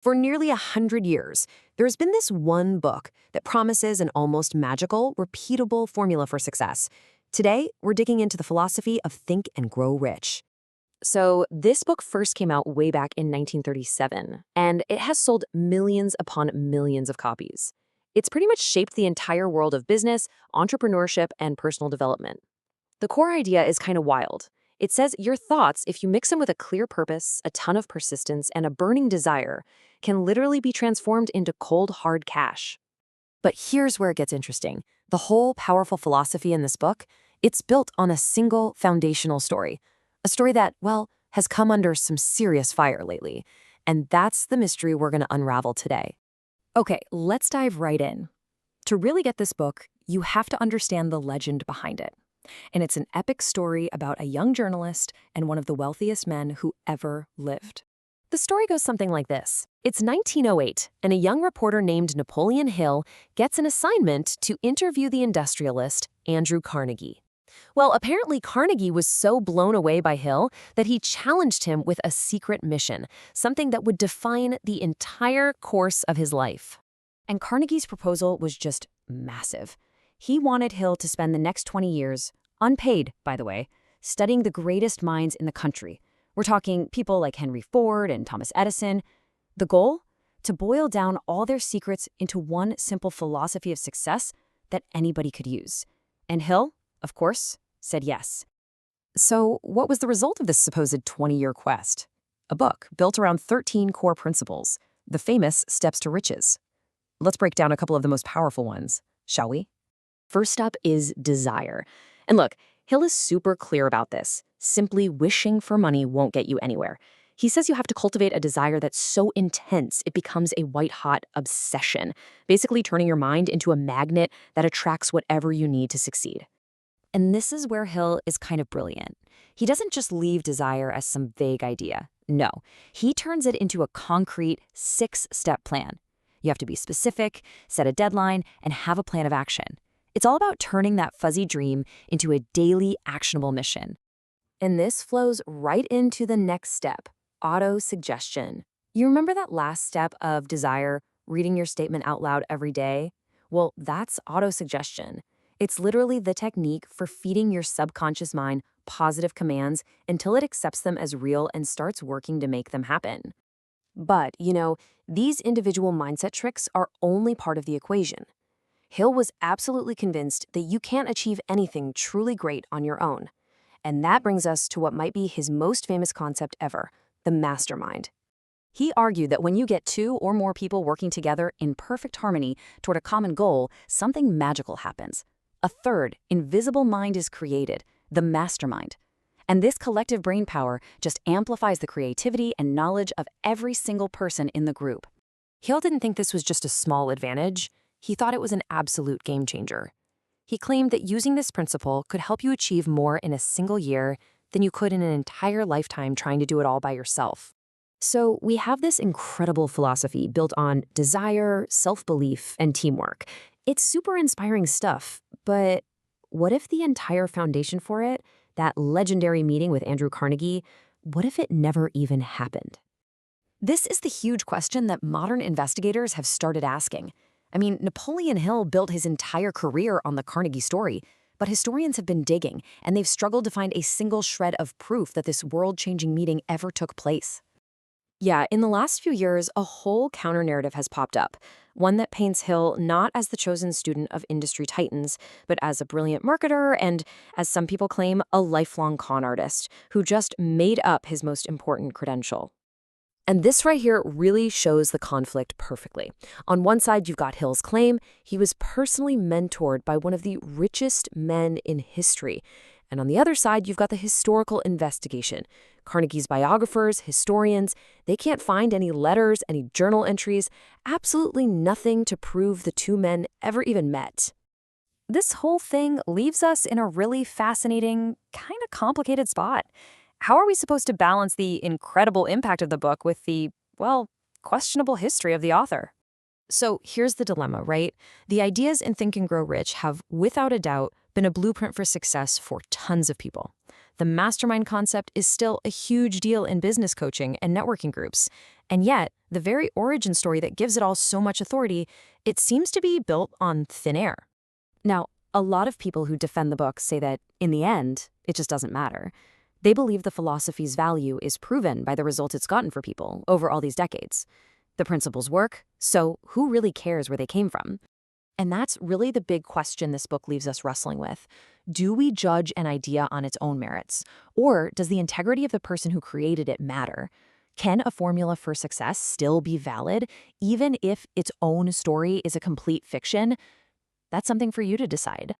For nearly 100 years, there's been this one book that promises an almost magical, repeatable formula for success. Today, we're digging into the philosophy of Think and Grow Rich. So, this book first came out way back in 1937, and it has sold millions upon millions of copies. It's pretty much shaped the entire world of business, entrepreneurship, and personal development. The core idea is kind of wild. It says your thoughts, if you mix them with a clear purpose, a ton of persistence, and a burning desire, can literally be transformed into cold, hard cash. But here's where it gets interesting. The whole powerful philosophy in this book, it's built on a single foundational story. A story that, well, has come under some serious fire lately. And that's the mystery we're going to unravel today. Okay, let's dive right in. To really get this book, you have to understand the legend behind it. And it's an epic story about a young journalist and one of the wealthiest men who ever lived. The story goes something like this. It's 1908, and a young reporter named Napoleon Hill gets an assignment to interview the industrialist Andrew Carnegie. Well, apparently Carnegie was so blown away by Hill that he challenged him with a secret mission, something that would define the entire course of his life. And Carnegie's proposal was just massive. He wanted Hill to spend the next 20 years, unpaid, by the way, studying the greatest minds in the country. We're talking people like Henry Ford and Thomas Edison. The goal? To boil down all their secrets into one simple philosophy of success that anybody could use. And Hill, of course, said yes. So what was the result of this supposed 20-year quest? A book built around 13 core principles, the famous Steps to Riches. Let's break down a couple of the most powerful ones, shall we? First up is desire. And look, Hill is super clear about this. Simply wishing for money won't get you anywhere. He says you have to cultivate a desire that's so intense it becomes a white-hot obsession, basically turning your mind into a magnet that attracts whatever you need to succeed. And this is where Hill is kind of brilliant. He doesn't just leave desire as some vague idea. No, he turns it into a concrete 6-step plan. You have to be specific, set a deadline, and have a plan of action. It's all about turning that fuzzy dream into a daily actionable mission. And this flows right into the next step, auto-suggestion. You remember that last step of desire, reading your statement out loud every day? Well, that's auto-suggestion. It's literally the technique for feeding your subconscious mind positive commands until it accepts them as real and starts working to make them happen. But, these individual mindset tricks are only part of the equation. Hill was absolutely convinced that you can't achieve anything truly great on your own. And that brings us to what might be his most famous concept ever, the mastermind. He argued that when you get 2 or more people working together in perfect harmony toward a common goal, something magical happens. A third, invisible mind is created, the mastermind. And this collective brain power just amplifies the creativity and knowledge of every single person in the group. Hill didn't think this was just a small advantage. He thought it was an absolute game changer. He claimed that using this principle could help you achieve more in a single year than you could in an entire lifetime trying to do it all by yourself. So we have this incredible philosophy built on desire, self-belief, and teamwork. It's super inspiring stuff, but what if the entire foundation for it, that legendary meeting with Andrew Carnegie, what if it never even happened? This is the huge question that modern investigators have started asking. I mean, Napoleon Hill built his entire career on the Carnegie story, but historians have been digging, and they've struggled to find a single shred of proof that this world-changing meeting ever took place. Yeah, in the last few years, a whole counter-narrative has popped up, one that paints Hill not as the chosen student of industry titans, but as a brilliant marketer and, as some people claim, a lifelong con artist who just made up his most important credential. And this right here really shows the conflict perfectly. On one side, you've got Hill's claim he was personally mentored by one of the richest men in history. And on the other side, you've got the historical investigation. Carnegie's biographers, historians, they can't find any letters, any journal entries, absolutely nothing to prove the two men ever even met. This whole thing leaves us in a really fascinating, kind of complicated spot. How are we supposed to balance the incredible impact of the book with the, questionable history of the author? So here's the dilemma, right? The ideas in Think and Grow Rich have, without a doubt, been a blueprint for success for tons of people. The mastermind concept is still a huge deal in business coaching and networking groups. And yet, the very origin story that gives it all so much authority, it seems to be built on thin air. Now, a lot of people who defend the book say that, in the end, it just doesn't matter. They believe the philosophy's value is proven by the results it's gotten for people over all these decades. The principles work, so who really cares where they came from? And that's really the big question this book leaves us wrestling with. Do we judge an idea on its own merits? Or does the integrity of the person who created it matter? Can a formula for success still be valid, even if its own story is a complete fiction? That's something for you to decide.